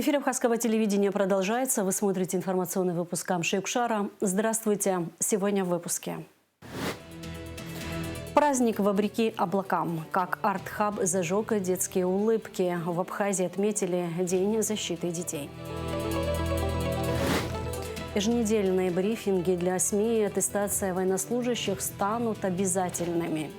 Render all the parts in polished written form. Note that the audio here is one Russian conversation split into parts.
Эфир Абхазского телевидения продолжается. Вы смотрите информационный выпуск Амши-Укшара. Здравствуйте. Сегодня в выпуске. Праздник вопреки облакам. Как арт-хаб зажег детские улыбки. В Абхазии отметили День защиты детей. Еженедельные брифинги для СМИ и аттестация военнослужащих станут обязательными.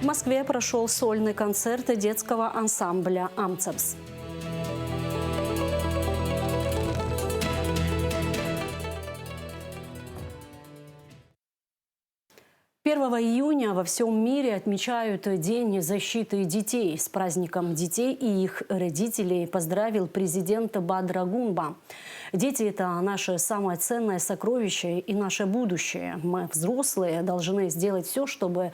В Москве прошел сольный концерт детского ансамбля «Амцепс». 1 июня во всем мире отмечают День защиты детей. С праздником детей и их родителей поздравил президент Бадра Гунба. Дети – это наше самое ценное сокровище и наше будущее. Мы, взрослые, должны сделать все, чтобы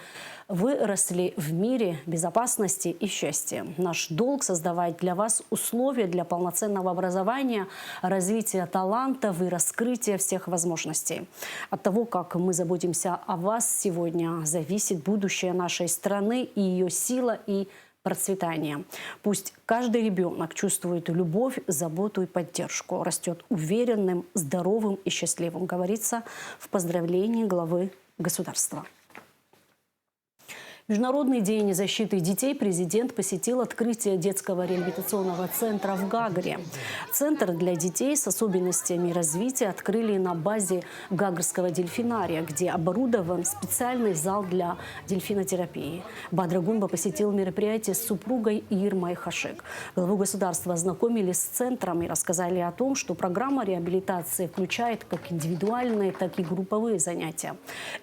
вы росли в мире безопасности и счастья. Наш долг – создавать для вас условия для полноценного образования, развития талантов и раскрытия всех возможностей. От того, как мы заботимся о вас сегодня, зависит будущее нашей страны и ее сила и процветание. Пусть каждый ребенок чувствует любовь, заботу и поддержку, растет уверенным, здоровым и счастливым, говорится в поздравлении главы государства. Международный день защиты детей президент посетил открытие детского реабилитационного центра в Гагре. Центр для детей с особенностями развития открыли на базе Гагрского дельфинария, где оборудован специальный зал для дельфинотерапии. Бадра Гунба посетил мероприятие с супругой Ирмой Хашик. Главу государства ознакомили с центром и рассказали о том, что программа реабилитации включает как индивидуальные, так и групповые занятия.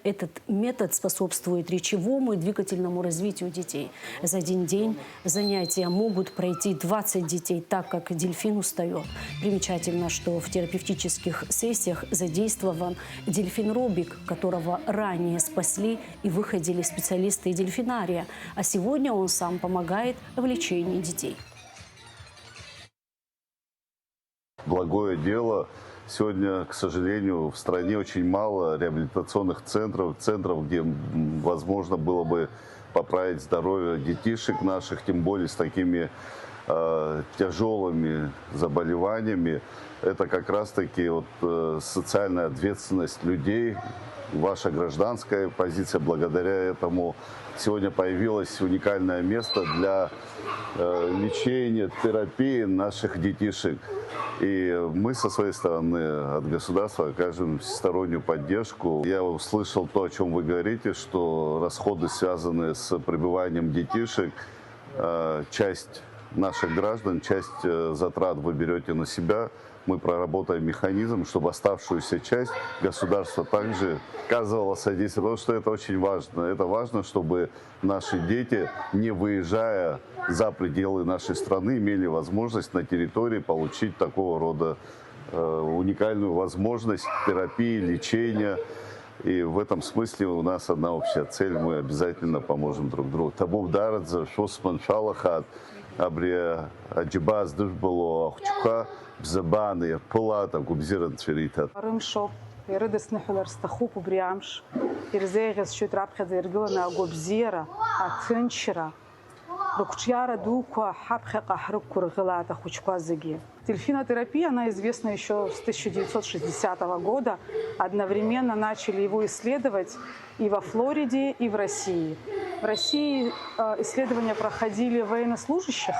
Этот метод способствует речевому и двигательному развитию детей. За один день занятия могут пройти 20 детей, так как дельфин устает. Примечательно, что в терапевтических сессиях задействован дельфин-робик, которого ранее спасли и выходили специалисты и дельфинария, а сегодня он сам помогает в лечении детей. Благое дело. Сегодня, к сожалению, в стране очень мало реабилитационных центров, где возможно было бы поправить здоровье детишек наших, тем более с такими тяжелыми заболеваниями. Это как раз-таки социальная ответственность людей, ваша гражданская позиция. Благодаря этому сегодня появилось уникальное место для лечения, терапии наших детишек. И мы со своей стороны от государства окажем всестороннюю поддержку. Я услышал то, о чем вы говорите, что расходы, связанные с пребыванием детишек, часть наших граждан, часть затрат вы берете на себя. Мы проработаем механизм, чтобы оставшуюся часть государство также оказывало содействие, потому что это очень важно. Это важно, чтобы наши дети, не выезжая за пределы нашей страны, имели возможность на территории получить такого рода уникальную возможность терапии, лечения. И в этом смысле у нас одна общая цель, мы обязательно поможем друг другу. Табу вдарадзе, шосман шалахат, абре аджибаз душбало ахчуха, бзабаны, пылата, губзиран цверитат. Рымшоп, ирыдас нахулар стахуп убриамш, ирзегас чуть рабхадзе иргылана губзира, атынчира. Рукчяра дука хабхека хруккур гылата хучквазыги. Дельфинотерапия, она известна еще с 1960 года. Одновременно начали его исследовать и во Флориде, и в России. В России исследования проходили военнослужащих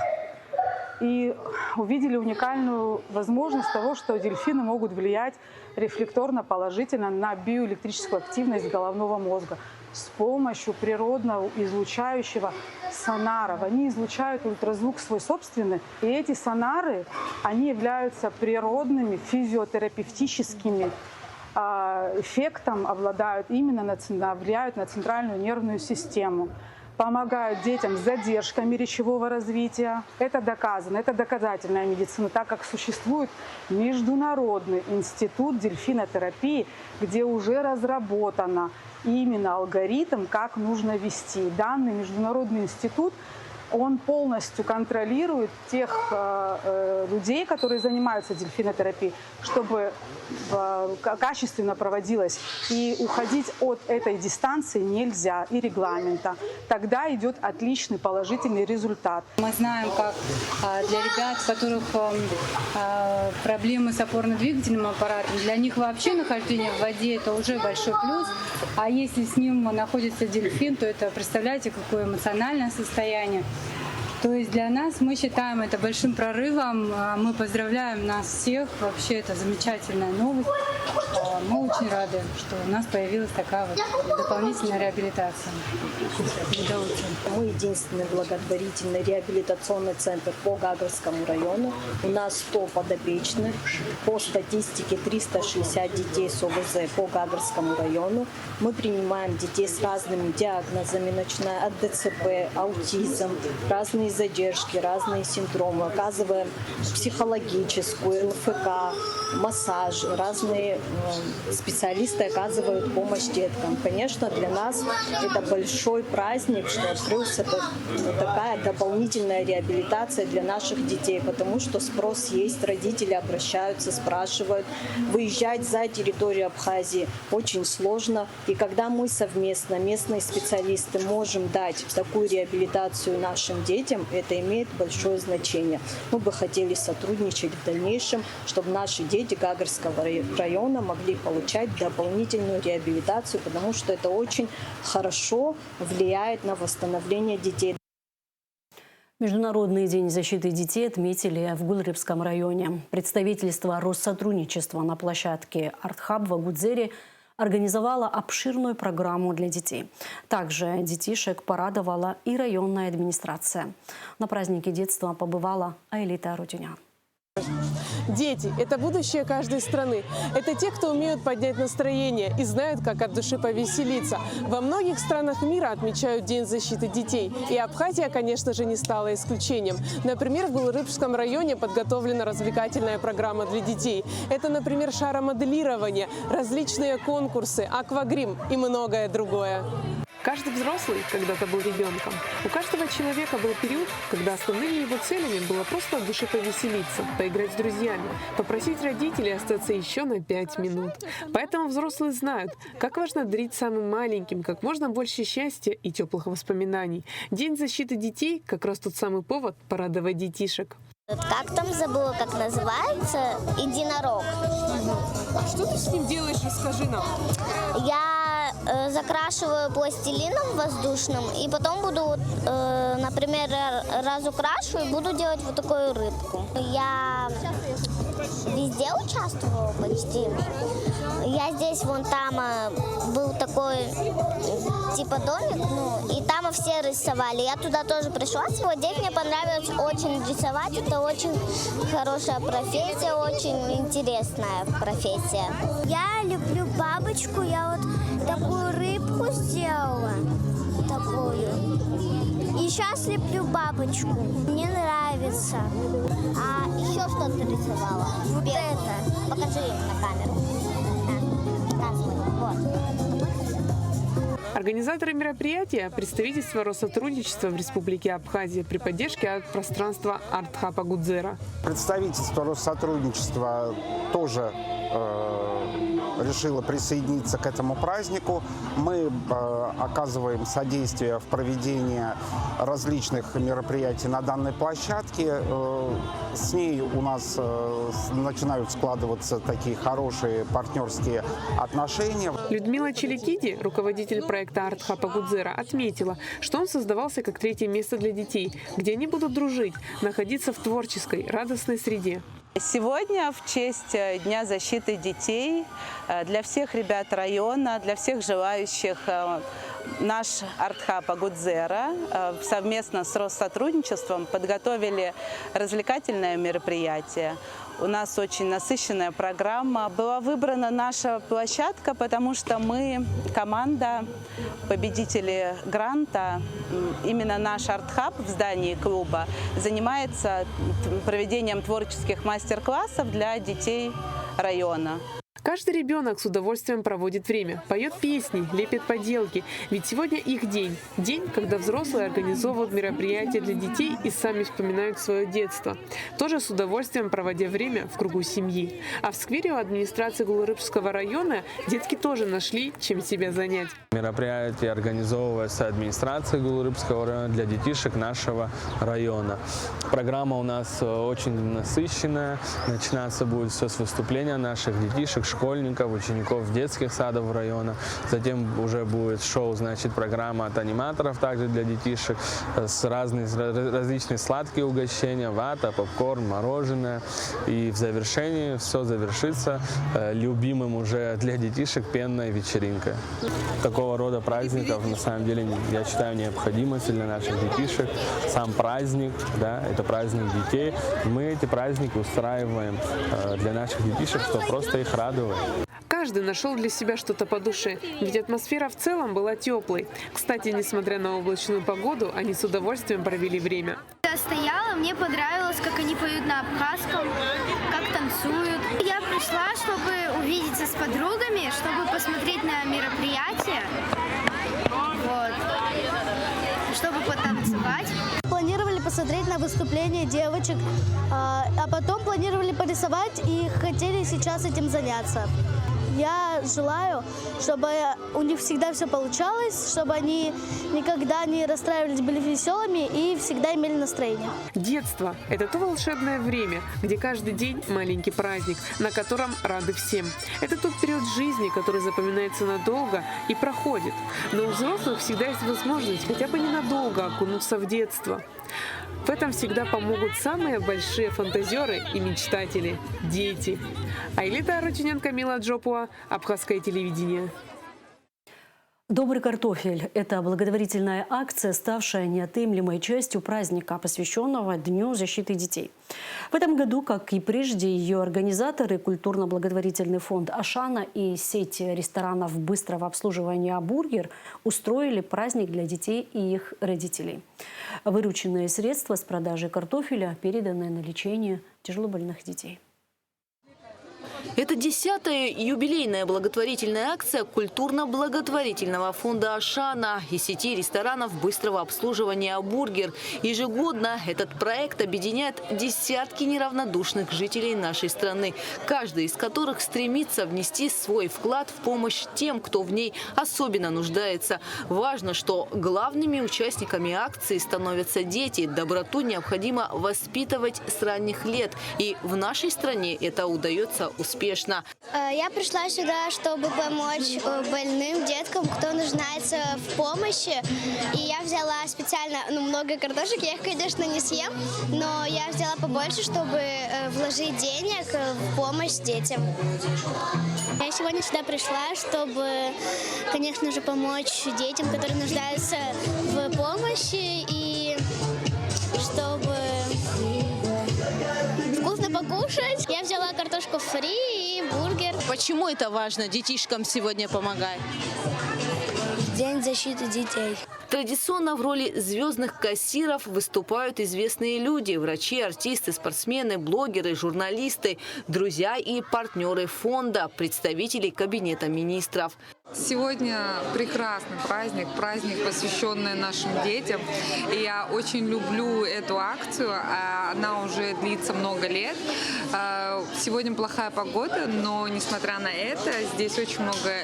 и увидели уникальную возможность того, что дельфины могут влиять рефлекторно положительно на биоэлектрическую активность головного мозга с помощью природного излучающего сонаров. Они излучают ультразвук свой собственный, и эти сонары, они являются природными физиотерапевтическими эффектом, обладают именно, влияют на центральную нервную систему. Помогают детям с задержками речевого развития. Это доказано, это доказательная медицина, так как существует Международный институт дельфинотерапии, где уже разработано именно алгоритм, как нужно вести. Данный международный институт он полностью контролирует тех людей, которые занимаются дельфинотерапией, чтобы качественно проводилась. И уходить от этой дистанции нельзя, и регламента. Тогда идет отличный положительный результат. Мы знаем, как для ребят, у которых проблемы с опорно-двигательным аппаратом, для них вообще нахождение в воде – это уже большой плюс. А если с ним находится дельфин, то это, представляете, какое эмоциональное состояние. То есть для нас мы считаем это большим прорывом. Мы поздравляем нас всех. Вообще это замечательная новость. Мы очень рады, что у нас появилась такая вот дополнительная реабилитация. Мы единственный благотворительный реабилитационный центр по Гагарскому району. У нас 100 подопечных. По статистике 360 детей с ОВЗ по Гагарскому району. Мы принимаем детей с разными диагнозами, начиная от ДЦП, аутизм, разные задержки, разные синдромы. Оказываем психологическую, ЛФК, массаж. Разные специалисты оказывают помощь деткам. Конечно, для нас это большой праздник, что открылся такая дополнительная реабилитация для наших детей, потому что спрос есть, родители обращаются, спрашивают. Выезжать за территорию Абхазии очень сложно. И когда мы совместно, местные специалисты, можем дать такую реабилитацию нашим детям, это имеет большое значение. Мы бы хотели сотрудничать в дальнейшем, чтобы наши дети Гагарского района могли получать дополнительную реабилитацию, потому что это очень хорошо влияет на восстановление детей. Международный день защиты детей отметили в Гулрипском районе. Представительство Россотрудничества на площадке «Артхаб» в Агудзере организовала обширную программу для детей. Также детишек порадовала и районная администрация. На празднике детства побывала Аэлита Арутюнян. Дети – это будущее каждой страны. Это те, кто умеют поднять настроение и знают, как от души повеселиться. Во многих странах мира отмечают День защиты детей. И Абхазия, конечно же, не стала исключением. Например, в Гулрипском районе подготовлена развлекательная программа для детей. Это, например, шаромоделирование, различные конкурсы, аквагрим и многое другое. Каждый взрослый когда-то был ребенком. У каждого человека был период, когда основными его целями было просто от души повеселиться, поиграть с друзьями, попросить родителей остаться еще на 5 минут. Поэтому взрослые знают, как важно дарить самым маленьким как можно больше счастья и теплых воспоминаний. День защиты детей – как раз тот самый повод порадовать детишек. Как там забыла, как называется? Единорог. А что ты с ним делаешь? Расскажи нам. Я закрашиваю пластилином воздушным и потом буду, например, разукрашу и буду делать вот такую рыбку. Я везде участвовала почти. Я здесь, вон там был такой типа домик, и там все рисовали. Я туда тоже пришла. Сегодня мне понравилось очень рисовать. Это очень хорошая профессия, очень интересная профессия. Я люблю бабочку. Я вот такую рыбку сделала. Такую. И сейчас леплю бабочку. Мне нравится. А еще что ты рисовала? Вот это. Покажи на камеру. Организаторы мероприятия – представительство Россотрудничества в Республике Абхазия при поддержке от пространства Артхаб Агудзера. Представительство Россотрудничества тоже решило присоединиться к этому празднику. Мы оказываем содействие в проведении различных мероприятий на данной площадке. С ней у нас начинают складываться такие хорошие партнерские отношения. Людмила Челикиди, руководитель проекта Артхаб Агудзера, отметила, что он создавался как третье место для детей, где они будут дружить, находиться в творческой, радостной среде. Сегодня в честь Дня защиты детей для всех ребят района, для всех желающих наш Артхаб Агудзера совместно с Россотрудничеством подготовили развлекательное мероприятие. У нас очень насыщенная программа. Была выбрана наша площадка, потому что мы, команда, победители гранта, именно наш Артхаб в здании клуба занимается проведением творческих мастер-классов для детей района. Каждый ребенок с удовольствием проводит время, поет песни, лепит поделки. Ведь сегодня их день. День, когда взрослые организовывают мероприятия для детей и сами вспоминают свое детство. Тоже с удовольствием проводя время в кругу семьи. А в сквере у администрации Гулурыбского района детки тоже нашли, чем себя занять. Мероприятие организовывается администрацией Гулурыбского района для детишек нашего района. Программа у нас очень насыщенная. Начинаться будет все с выступления наших детишек, школьников, учеников детских садов района. Затем уже будет шоу, значит, программа от аниматоров также для детишек с различные сладкие угощения, вата, попкорн, мороженое. И в завершении все завершится любимым уже для детишек пенной вечеринкой. Такого рода праздников на самом деле, я считаю, необходимость для наших детишек. Сам праздник, да, это праздник детей. Мы эти праздники устраиваем для наших детишек, чтобы просто их радовать. Каждый нашел для себя что-то по душе, ведь атмосфера в целом была теплой. Кстати, несмотря на облачную погоду, они с удовольствием провели время. Я стояла, мне понравилось, как они поют на абхазском, как танцуют. Я пришла, чтобы увидеться с подругами, чтобы посмотреть на мероприятие, вот, чтобы потанцевать. Планировали посмотреть на выступление девочек, а потом планировали порисовать и хотели сейчас этим заняться. Я желаю, чтобы у них всегда все получалось, чтобы они никогда не расстраивались, были веселыми и всегда имели настроение. Детство – это то волшебное время, где каждый день маленький праздник, на котором рады всем. Это тот период жизни, который запоминается надолго и проходит. Но у взрослых всегда есть возможность хотя бы ненадолго окунуться в детство. В этом всегда помогут самые большие фантазеры и мечтатели – дети. Айлита Арутюненко, Мила Джопуа, Абхазское телевидение. «Добрый картофель» – это благотворительная акция, ставшая неотъемлемой частью праздника, посвященного Дню защиты детей. В этом году, как и прежде, ее организаторы, культурно-благотворительный фонд «Ашана» и сеть ресторанов быстрого обслуживания «Бургер» устроили праздник для детей и их родителей. Вырученные средства с продажи картофеля переданы на лечение тяжелобольных детей. Это 10-я юбилейная благотворительная акция культурно-благотворительного фонда «Ашана» и сети ресторанов быстрого обслуживания «Бургер». Ежегодно этот проект объединяет десятки неравнодушных жителей нашей страны, каждый из которых стремится внести свой вклад в помощь тем, кто в ней особенно нуждается. Важно, что главными участниками акции становятся дети. Доброту необходимо воспитывать с ранних лет, и в нашей стране это удается успешно. Я пришла сюда, чтобы помочь больным деткам, кто нуждается в помощи. И я взяла специально много картошек. Я их, конечно, не съем, но я взяла побольше, чтобы вложить денег в помощь детям. Я сегодня сюда пришла, чтобы, конечно же, помочь детям, которые нуждаются в помощи, и чтобы вкусно покушать. Я взяла картошку фри и бургер. Почему это важно детишкам сегодня помогать? День защиты детей. Традиционно в роли звездных кассиров выступают известные люди – врачи, артисты, спортсмены, блогеры, журналисты, друзья и партнеры фонда, представители кабинета министров. Сегодня прекрасный праздник, посвященный нашим детям. И я очень люблю эту акцию, она уже длится много лет. Сегодня плохая погода, но несмотря на это, здесь очень много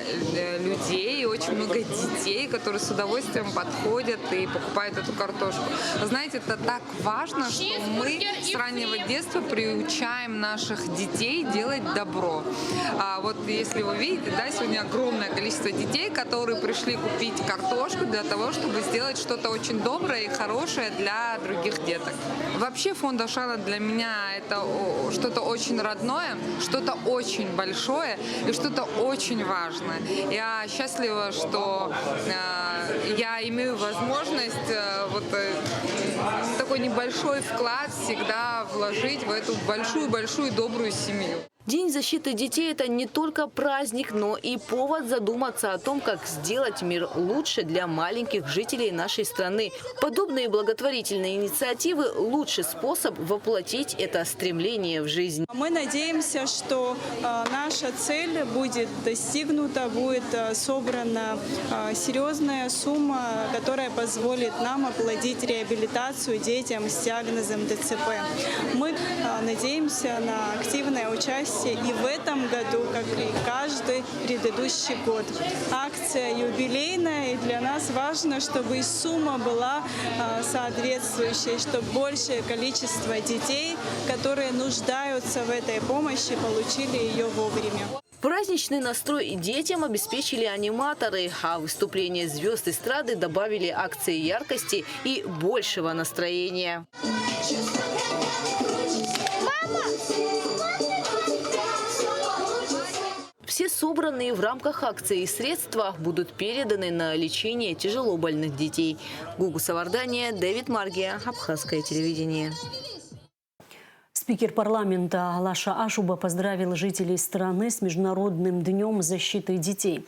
людей, очень много детей, которые с удовольствием подходят и покупают эту картошку. Вы знаете, это так важно, что мы с раннего детства приучаем наших детей делать добро. Вот если вы видите, да, сегодня огромное количество детей, которые пришли купить картошку для того, чтобы сделать что-то очень доброе и хорошее для других деток. Вообще фонд «Ашана» для меня это что-то очень родное, что-то очень большое и что-то очень важное. Я счастлива, что я имею возможность такой небольшой вклад всегда вложить в эту большую-большую добрую семью. День защиты детей – это не только праздник, но и повод задуматься о том, как сделать мир лучше для маленьких жителей нашей страны. Подобные благотворительные инициативы – лучший способ воплотить это стремление в жизнь. Мы надеемся, что наша цель будет достигнута, будет собрана серьезная сумма, которая позволит нам оплатить реабилитацию детям с диагнозом ДЦП. Мы надеемся на активное участие и в этом году, как и каждый предыдущий год. Акция юбилейная, и для нас важно, чтобы и сумма была соответствующей, чтобы большее количество детей, которые нуждаются в этой помощи, получили ее вовремя. Праздничный настрой детям обеспечили аниматоры, а выступления звезд эстрады добавили акции яркости и большего настроения. Все собранные в рамках акции средства будут переданы на лечение тяжелобольных детей. Гугу Савардания, Дэвид Маргия, Абхазское телевидение. Спикер парламента Лаша Ашуба поздравил жителей страны с Международным днем защиты детей.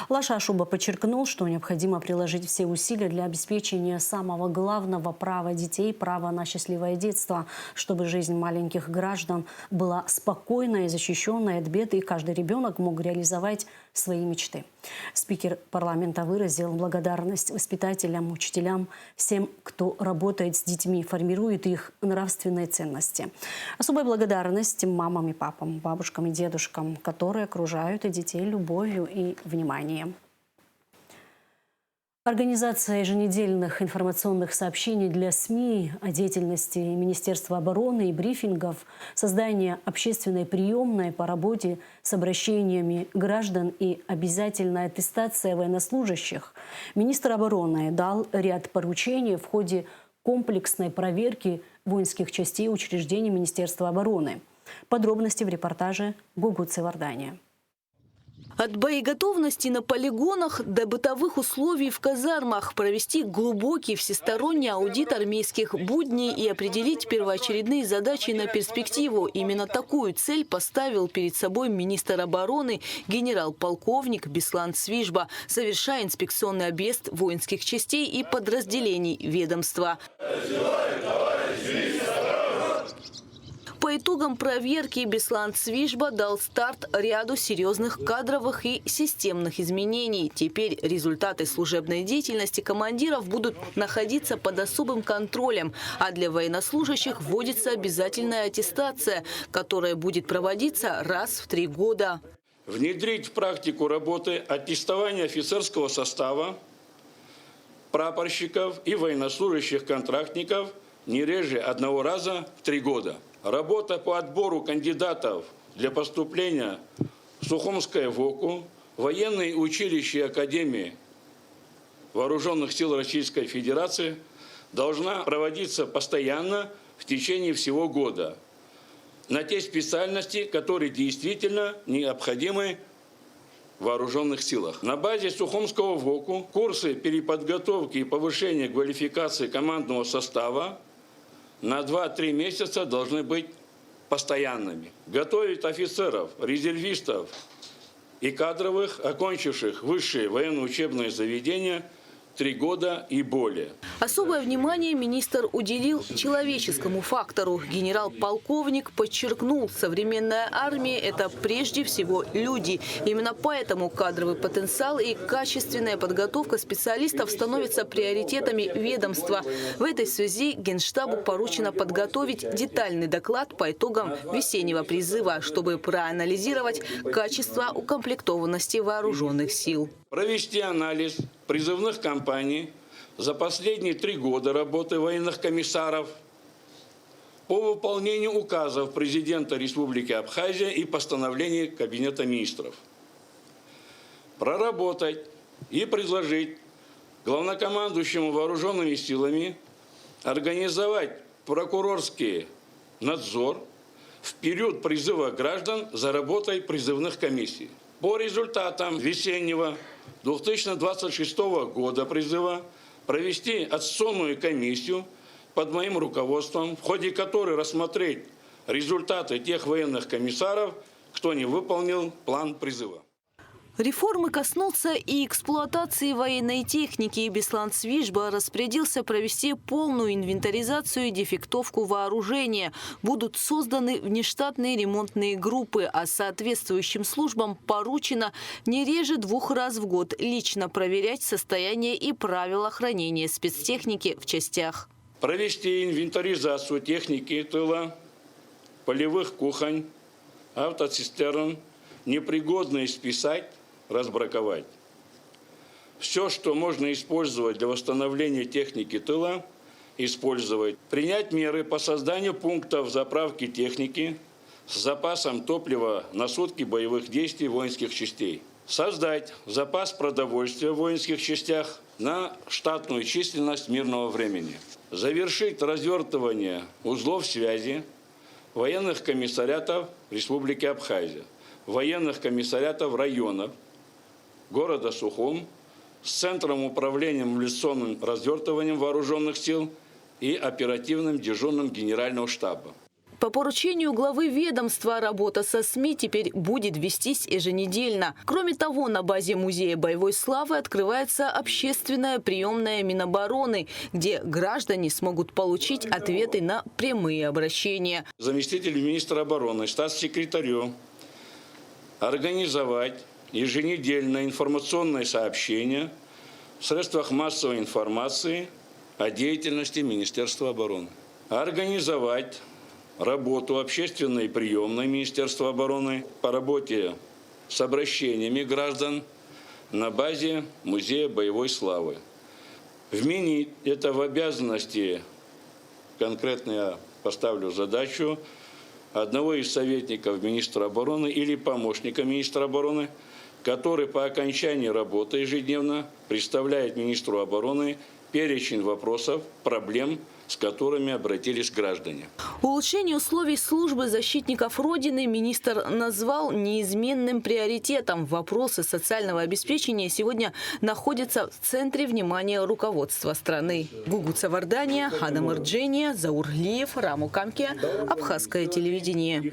Лаша Ашуба подчеркнул, что необходимо приложить все усилия для обеспечения самого главного права детей – права на счастливое детство, чтобы жизнь маленьких граждан была спокойной и защищенной от бед, и каждый ребенок мог реализовать свои мечты. Спикер парламента выразил благодарность воспитателям, учителям, всем, кто работает с детьми, формирует их нравственные ценности. Особая благодарность мамам и папам, бабушкам и дедушкам, которые окружают детей любовью и вниманием. Организация еженедельных информационных сообщений для СМИ о деятельности Министерства обороны и брифингов, создание общественной приемной по работе с обращениями граждан и обязательная аттестация военнослужащих. Министр обороны дал ряд поручений в ходе комплексной проверки воинских частей учреждений Министерства обороны. Подробности в репортаже Гугу Савардания. От боеготовности на полигонах до бытовых условий в казармах провести глубокий всесторонний аудит армейских будней и определить первоочередные задачи на перспективу. Именно такую цель поставил перед собой министр обороны генерал-полковник Беслан Свижба, совершая инспекционный объезд воинских частей и подразделений ведомства. По итогам проверки Беслан Свижба дал старт ряду серьезных кадровых и системных изменений. Теперь результаты служебной деятельности командиров будут находиться под особым контролем, а для военнослужащих вводится обязательная аттестация, которая будет проводиться раз в 3 года. Внедрить в практику работы аттестование офицерского состава, прапорщиков и военнослужащих-контрактников не реже 1 раза в 3 года. Работа по отбору кандидатов для поступления в Сухумское ВОКу, военные училища и академии Вооруженных сил Российской Федерации должна проводиться постоянно в течение всего года на те специальности, которые действительно необходимы в вооруженных силах. На базе Сухумского ВОКу курсы переподготовки и повышения квалификации командного состава на 2-3 месяца должны быть постоянными. Готовить офицеров, резервистов и кадровых, окончивших высшие военно-учебные заведения 3 года и более. Особое внимание министр уделил человеческому фактору. Генерал-полковник подчеркнул, современная армия – это прежде всего люди. Именно поэтому кадровый потенциал и качественная подготовка специалистов становятся приоритетами ведомства. В этой связи Генштабу поручено подготовить детальный доклад по итогам весеннего призыва, чтобы проанализировать качество укомплектованности вооруженных сил. Провести анализ призывных кампаний за последние 3 года работы военных комиссаров по выполнению указов президента Республики Абхазия и постановлений Кабинета министров. Проработать и предложить главнокомандующему вооруженными силами организовать прокурорский надзор в период призыва граждан за работой призывных комиссий. По результатам весеннего 2026 года призыва провести аттестационную комиссию под моим руководством, в ходе которой рассмотреть результаты тех военных комиссаров, кто не выполнил план призыва. Реформы коснутся и эксплуатации военной техники. Беслан Свижба распорядился провести полную инвентаризацию и дефектовку вооружения. Будут созданы внештатные ремонтные группы, а соответствующим службам поручено не реже 2 раз в год лично проверять состояние и правила хранения спецтехники в частях. Провести инвентаризацию техники тыла, полевых кухонь, автоцистерн, непригодные списать, разбраковать. Все, что можно использовать для восстановления техники тыла, использовать. Принять меры по созданию пунктов заправки техники с запасом топлива на сутки боевых действий воинских частей. Создать запас продовольствия в воинских частях на штатную численность мирного времени. Завершить развертывание узлов связи военных комиссариатов Республики Абхазия, военных комиссариатов районов города Сухум с Центром управления мобилизационным развертыванием вооруженных сил и оперативным дежурным Генерального штаба. По поручению главы ведомства работа со СМИ теперь будет вестись еженедельно. Кроме того, на базе Музея боевой славы открывается общественная приемная Минобороны, где граждане смогут получить ответы на прямые обращения. Заместитель министра обороны, статс-секретарю организовать еженедельное информационное сообщение в средствах массовой информации о деятельности Министерства обороны. Организовать работу общественной приемной Министерства обороны по работе с обращениями граждан на базе Музея боевой славы. Вменить это в обязанности, конкретно я поставлю задачу, одного из советников министра обороны или помощника министра обороны, который по окончании работы ежедневно представляет министру обороны перечень вопросов, проблем, с которыми обратились граждане. Улучшение условий службы защитников Родины министр назвал неизменным приоритетом. Вопросы социального обеспечения сегодня находятся в центре внимания руководства страны. Гугуца Вардания, Хана Мырджения, Заур Лиев, Раму Камке, Абхазское телевидение.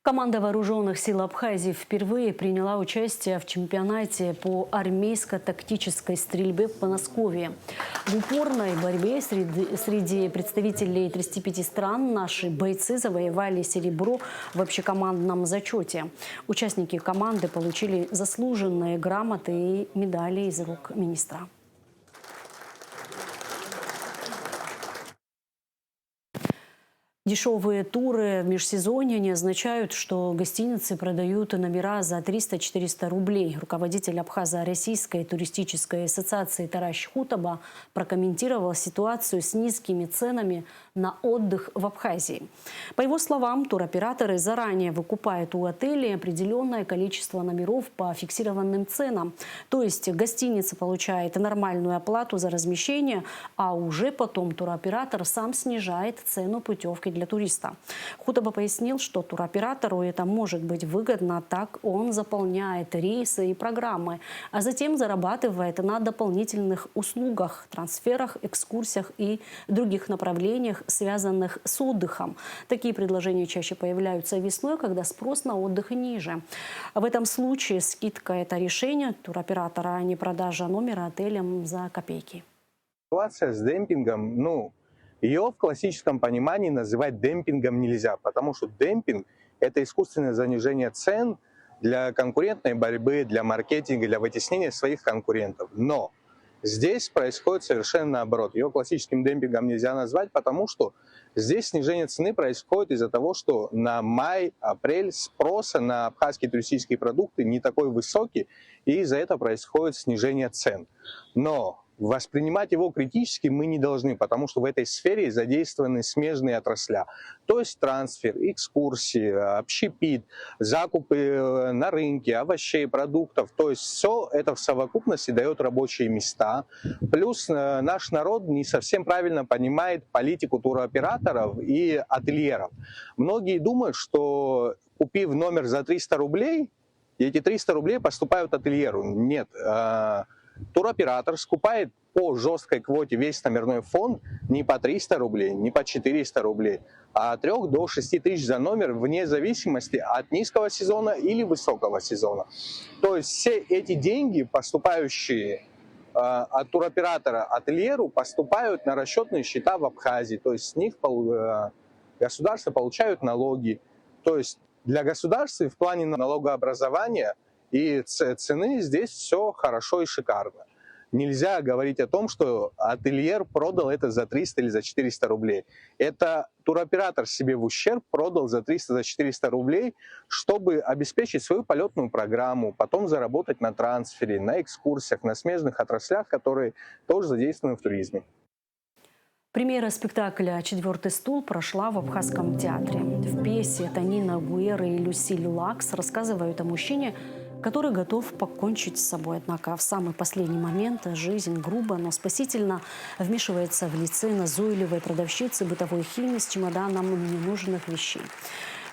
Команда вооруженных сил Абхазии впервые приняла участие в чемпионате по армейско-тактической стрельбе в Подмосковье. В упорной борьбе среди представителей 35 стран наши бойцы завоевали серебро в общекомандном зачете. Участники команды получили заслуженные грамоты и медали из рук министра. Дешевые туры в межсезонье не означают, что гостиницы продают номера за 300-400 рублей. Руководитель Абхазо-Российской туристической ассоциации Тараш Хутаба прокомментировал ситуацию с низкими ценами на отдых в Абхазии. По его словам, туроператоры заранее выкупают у отелей определенное количество номеров по фиксированным ценам. То есть гостиница получает нормальную оплату за размещение, а уже потом туроператор сам снижает цену путевки для туриста. Хутаба пояснил, что туроператору это может быть выгодно, так он заполняет рейсы и программы, а затем зарабатывает на дополнительных услугах, трансферах, экскурсиях и других направлениях, связанных с отдыхом. Такие предложения чаще появляются весной, когда спрос на отдых ниже. В этом случае скидка – это решение туроператора, а не продажа номера отелям за копейки. Ситуация с демпингом, ее в классическом понимании называть демпингом нельзя, потому что демпинг – это искусственное занижение цен для конкурентной борьбы, для маркетинга, для вытеснения своих конкурентов. Но здесь происходит совершенно наоборот. Ее классическим демпингом нельзя назвать, потому что здесь снижение цены происходит из-за того, что на май-апрель спроса на абхазские туристические продукты не такой высокий, и из-за этого происходит снижение цен. Но воспринимать его критически мы не должны, потому что в этой сфере задействованы смежные отрасли. То есть трансфер, экскурсии, общепит, закупы на рынке, овощей, продуктов. То есть все это в совокупности дает рабочие места. Плюс наш народ не совсем правильно понимает политику туроператоров и ательеров. Многие думают, что купив номер за 300 рублей, эти 300 рублей поступают ательеру. Нет. туроператор скупает по жесткой квоте весь номерной фонд не по 300 рублей, не по 400 рублей, а от 3 до 6 тысяч за номер вне зависимости от низкого сезона или высокого сезона. То есть все эти деньги, поступающие от туроператора ательеру, поступают на расчетные счета в Абхазии. То есть с них государство получают налоги. То есть для государства в плане налогообразования и цены здесь все хорошо и шикарно. Нельзя говорить о том, что ательер продал это за 300 или за 400 рублей. Это туроператор себе в ущерб продал за 300-400 рублей, чтобы обеспечить свою полетную программу, потом заработать на трансфере, на экскурсиях, на смежных отраслях, которые тоже задействованы в туризме. Премьера спектакля «Четвертый стул» прошла в Абхазском театре. В пьесе Танина Гуэра и Люсиль Лакс рассказывают о мужчине, который готов покончить с собой. Однако в самый последний момент жизнь грубо, но спасительно вмешивается в лице назойливой продавщицы бытовой химии с чемоданом ненужных вещей.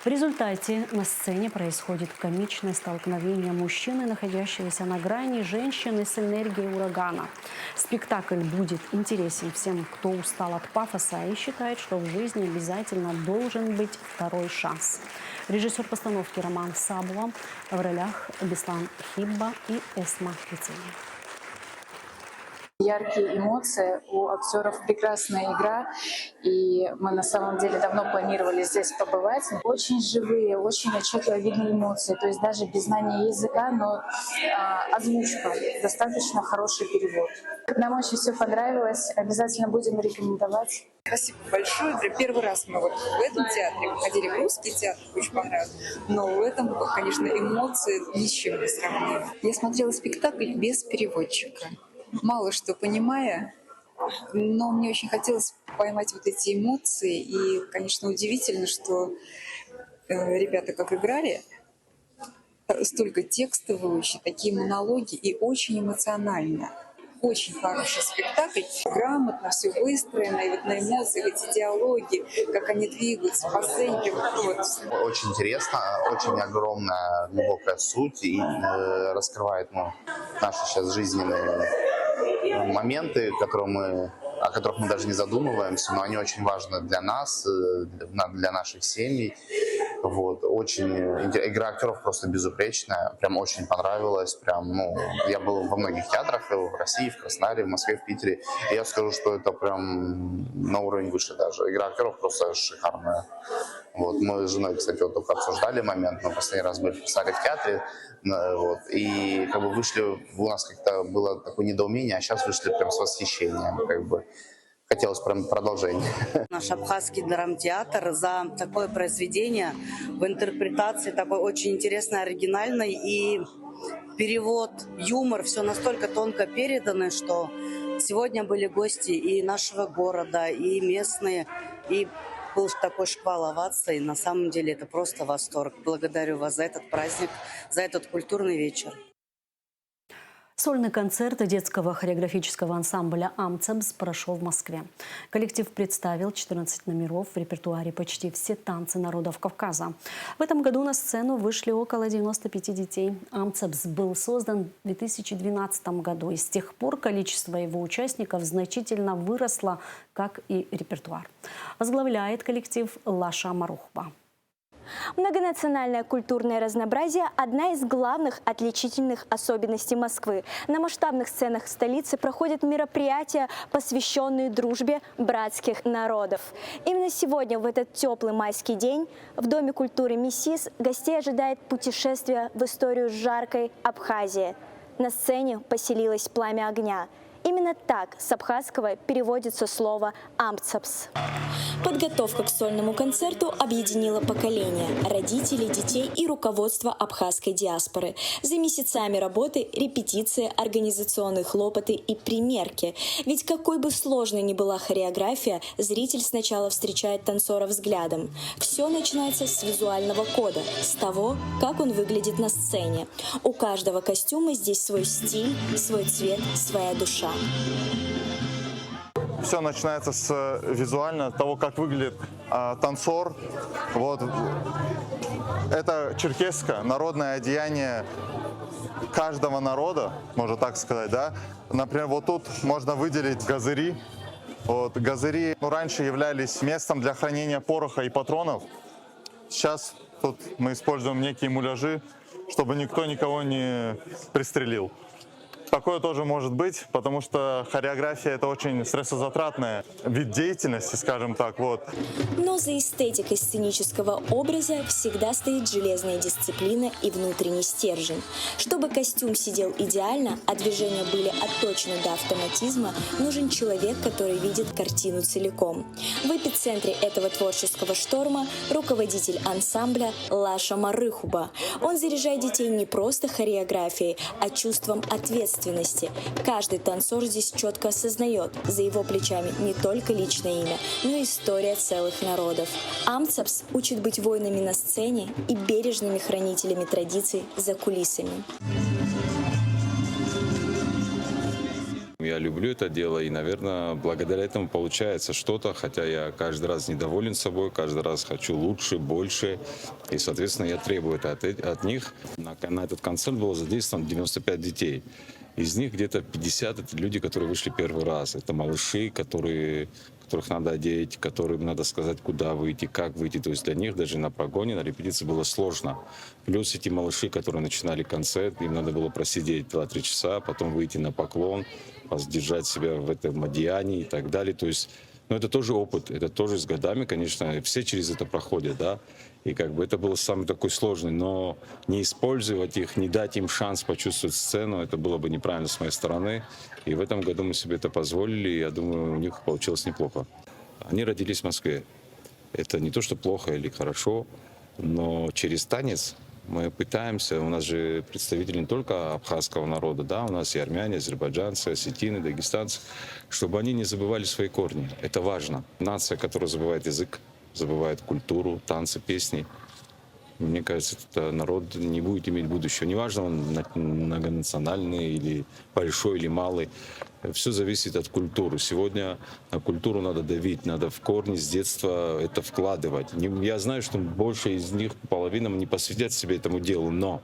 В результате на сцене происходит комичное столкновение мужчины, находящегося на грани, женщины с энергией урагана. Спектакль будет интересен всем, кто устал от пафоса и считает, что в жизни обязательно должен быть второй шанс. Режиссер постановки Роман Сабула, в ролях Беслан Хибба и Эсма Лицея. Яркие эмоции, у актеров прекрасная игра, и мы на самом деле давно планировали здесь побывать. Очень живые, очень отчетливо видны эмоции, то есть даже без знания языка, но озвучка, достаточно хороший перевод. Нам очень все понравилось, обязательно будем рекомендовать. Спасибо большое. Первый раз мы вот в этом театре ходили в русский театр, очень понравилось. Но в этом, конечно, эмоции ни с чем не сравнимы. Я смотрела спектакль без переводчика. Мало что понимая, но мне очень хотелось поймать вот эти эмоции. И, конечно, удивительно, что ребята как играли, столько текста выучили, такие монологи и очень эмоционально. Очень хороший спектакль, грамотно все выстроено, и вот на эмоциях эти диалоги, как они двигаются по сцене. Вот. Очень интересно, очень огромная, глубокая суть и раскрывает наши сейчас жизненные моменты, о которых мы даже не задумываемся, но они очень важны для нас, для наших семей. Вот. Очень игра актеров просто безупречная, прям очень понравилась. Прям, я был во многих театрах в России, в Краснодаре, в Москве, в Питере. И я скажу, что это прям на уровень выше даже. Игра актеров просто шикарная. Вот. Мы с женой, кстати, вот только обсуждали момент. Мы последний раз были в театре. Вот. И как бы вышли, у нас как-то было такое недоумение, а сейчас вышли прям с восхищением. Как бы. Хотелось прям продолжения. Наш Абхазский драмтеатр за такое произведение в интерпретации такой очень интересной, оригинальной, и перевод, юмор, все настолько тонко передано, что сегодня были гости и нашего города, и местные, и был такой шквал оваций. На самом деле это просто восторг. Благодарю вас за этот праздник, за этот культурный вечер. Сольный концерт детского хореографического ансамбля «Амцебс» прошел в Москве. Коллектив представил 14 номеров в репертуаре почти все танцы народов Кавказа. В этом году на сцену вышли около 95 детей. «Амцебс» был создан в 2012 году, и с тех пор количество его участников значительно выросло, как и репертуар. Возглавляет коллектив Лаша Марухба. Многонациональное культурное разнообразие – одна из главных отличительных особенностей Москвы. На масштабных сценах столицы проходят мероприятия, посвященные дружбе братских народов. Именно сегодня, в этот теплый майский день, в Доме культуры «МИСИС» гостей ожидает путешествие в историю жаркой Абхазии. На сцене поселилось пламя огня. Именно так с абхазского переводится слово «Амцебс». Подготовка к сольному концерту объединила поколения – родителей, детей и руководство абхазской диаспоры. За месяцами работы репетиции, организационные хлопоты и примерки. Ведь какой бы сложной ни была хореография, зритель сначала встречает танцора взглядом. Все начинается с визуального кода, с того, как он выглядит на сцене. У каждого костюма здесь свой стиль, свой цвет, своя душа. все начинается с визуально того, как выглядит танцор. Вот. Это черкесское народное одеяние каждого народа, можно так сказать, да. Например, вот тут можно выделить газыри. Вот, газыри раньше являлись местом для хранения пороха и патронов. Сейчас тут мы используем некие муляжи, чтобы никто никого не пристрелил. Такое тоже может быть, потому что хореография – это очень стрессозатратный вид деятельности, скажем так. Вот. Но за эстетикой сценического образа всегда стоит железная дисциплина и внутренний стержень. Чтобы костюм сидел идеально, а движения были отточены до автоматизма, нужен человек, который видит картину целиком. В эпицентре этого творческого шторма руководитель ансамбля Лаша Марыхуба. Он заряжает детей не просто хореографией, а чувством ответственности. Каждый танцор здесь четко осознает, за его плечами не только личное имя, но и история целых народов. Амцапс учит быть воинами на сцене и бережными хранителями традиций за кулисами. Я люблю это дело, и, наверное, благодаря этому получается что-то, хотя я каждый раз недоволен собой, каждый раз хочу лучше, больше, и, соответственно, я требую это от них. На этот концерт было задействовано 95 детей. Из них где-то 50 – это люди, которые вышли первый раз. Это малыши, которых надо одеть, которым надо сказать, куда выйти, как выйти. То есть для них даже на прогоне, на репетиции было сложно. Плюс эти малыши, которые начинали концерт, им надо было просидеть 2-3 часа, потом выйти на поклон, держать себя в этом одеянии и так далее. То есть, это тоже опыт, это тоже с годами, конечно, все через это проходят, да. И это было самый такой сложный, но не использовать их, не дать им шанс почувствовать сцену, это было бы неправильно с моей стороны. И в этом году мы себе это позволили, и я думаю, у них получилось неплохо. Они родились в Москве. Это не то, что плохо или хорошо, но через танец мы пытаемся, у нас же представители не только абхазского народа, да, у нас и армяне, азербайджанцы, осетины, дагестанцы, чтобы они не забывали свои корни. Это важно. Нация, которая забывает язык, забывает культуру, танцы, песни. Мне кажется, этот народ не будет иметь будущего. Неважно, он многонациональный или большой, или малый. Все зависит от культуры. Сегодня на культуру надо давить, надо в корни с детства это вкладывать. Я знаю, что больше из них, половина, не посвятят себе этому делу, но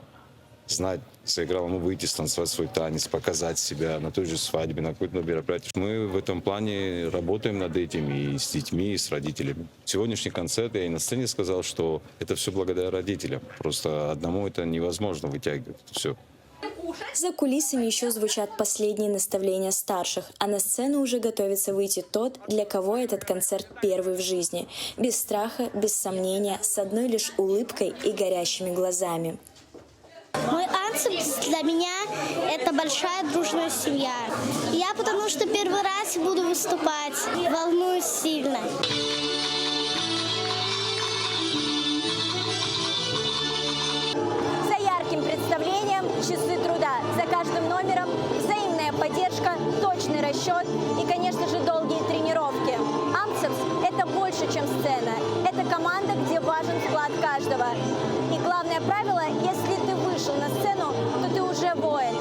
знать, сыграл, выйти, станцевать свой танец, показать себя на той же свадьбе, на какой-то мероприятии. Мы в этом плане работаем над этим и с детьми, и с родителями. Сегодняшний концерт, я и на сцене сказал, что это все благодаря родителям. Просто одному это невозможно вытягивать. Все. За кулисами еще звучат последние наставления старших, а на сцену уже готовится выйти тот, для кого этот концерт первый в жизни. Без страха, без сомнения, с одной лишь улыбкой и горящими глазами. Мой ансамбль для меня это большая дружная семья. Я потому что первый раз буду выступать, волнуюсь сильно. За ярким представлением часы труда, за каждым номером взаимная поддержка, точный расчет и, конечно же, долгие тренировки. Амцапс – это больше, чем сцена. Это команда, где важен вклад каждого. И главное правило – если ты вышел на сцену, то ты уже воин.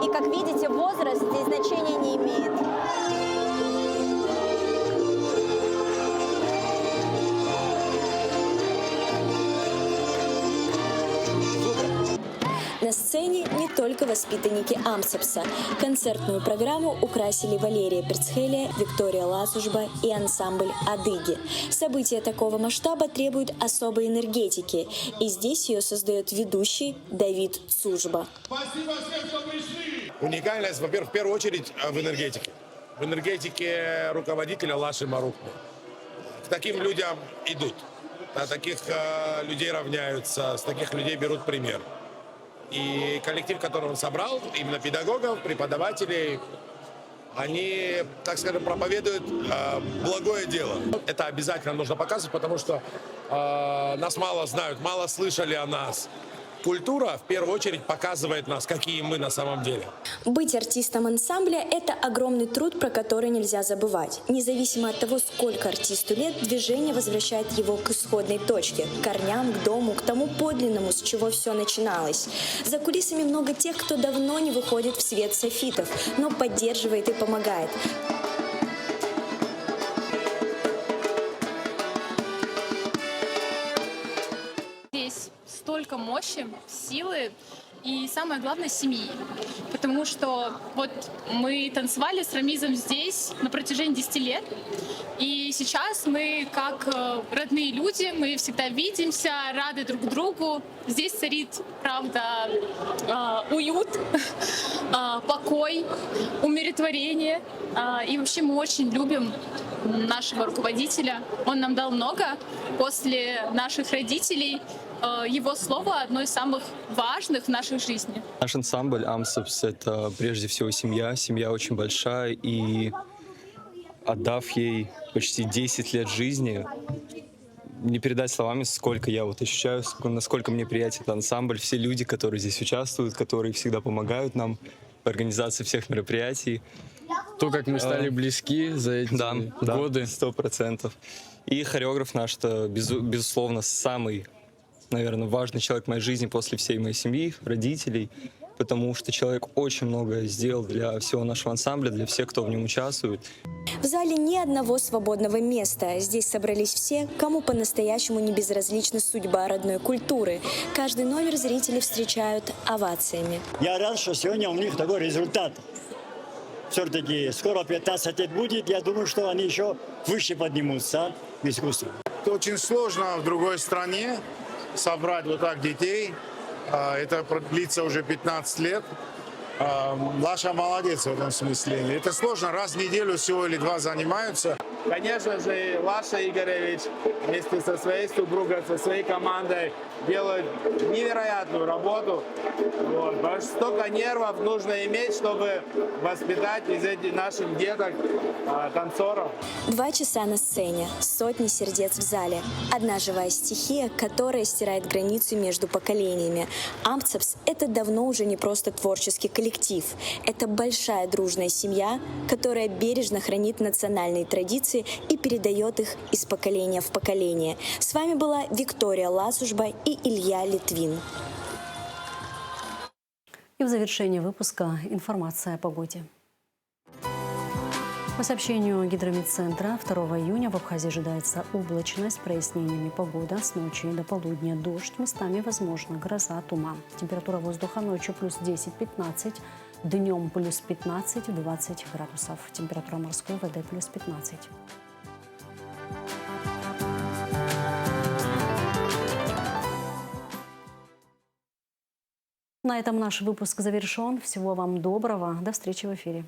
И, как видите, возраст здесь значения не имеет. На сцене не только воспитанники Амцапса. Концертную программу украсили Валерия Перцхелия, Виктория Ласужба и ансамбль «Адыги». События такого масштаба требуют особой энергетики, и здесь ее создает ведущий Давид Сужба. Спасибо всем, что пришли! Уникальность, во-первых, в первую очередь в энергетике. В энергетике руководителя Лаши Марыхубы. К таким людям идут, на таких людей равняются, с таких людей берут пример. И коллектив, который он собрал, именно педагогов, преподавателей, они, так скажем, проповедуют благое дело. Это обязательно нужно показывать, потому что нас мало знают, мало слышали о нас. Культура, в первую очередь, показывает нас, какие мы на самом деле. Быть артистом ансамбля – это огромный труд, про который нельзя забывать. Независимо от того, сколько артисту лет, движение возвращает его к исходной точке, к корням, к дому, к тому подлинному, с чего все начиналось. За кулисами много тех, кто давно не выходит в свет софитов, но поддерживает и помогает. столько мощи, силы и, самое главное, семьи. Потому что вот мы танцевали с Рамизом здесь на протяжении 10 лет. И сейчас мы, как родные люди, мы всегда видимся, рады друг другу. Здесь царит, правда, уют, покой, умиротворение. И вообще мы очень любим нашего руководителя. Он нам дал много. После наших родителей его слово одно из самых важных в нашей жизни. Наш ансамбль «Амцепс» — это прежде всего семья. Семья очень большая, и отдав ей почти 10 лет жизни, не передать словами, сколько я вот ощущаю, насколько мне приятен этот ансамбль, все люди, которые здесь участвуют, которые всегда помогают нам в организации всех мероприятий. То, как мы стали близки за эти годы. 100%. И хореограф наш, это, безусловно, самый, наверное, важный человек в моей жизни после всей моей семьи, родителей, потому что человек очень многое сделал для всего нашего ансамбля, для всех, кто в нем участвует. В зале ни одного свободного места. Здесь собрались все, кому по-настоящему не безразлична судьба родной культуры. Каждый номер зрители встречают овациями. Я рад, что сегодня у них такой результат. Все-таки скоро 15 лет будет, я думаю, что они еще выше поднимутся в искусстве. Это очень сложно в другой стране собрать вот так детей. Это длится уже 15 лет. Лаша молодец в этом смысле. Это сложно, раз в неделю всего или два занимаются. Конечно же, Лаша Игоревич вместе со своей супругой, со своей командой делают невероятную работу. Вот. Потому что столько нервов нужно иметь, чтобы воспитать из этих наших деток танцоров. 2 часа на сцене, сотни сердец в зале. Одна живая стихия, которая стирает границу между поколениями. Амцепс — это давно уже не просто творческий коллектив. Это большая дружная семья, которая бережно хранит национальные традиции и передает их из поколения в поколение. С вами была Виктория Ласужба и Илья Литвин. И в завершении выпуска информация о погоде. По сообщению Гидрометцентра, 2 июня в Абхазии ожидается облачность с прояснениями. Погода с ночи до полудня дождь, местами возможна гроза, туман. Температура воздуха ночью плюс 10-15, днем плюс 15-20 градусов. Температура морской воды плюс 15. На этом наш выпуск завершен. Всего вам доброго. До встречи в эфире.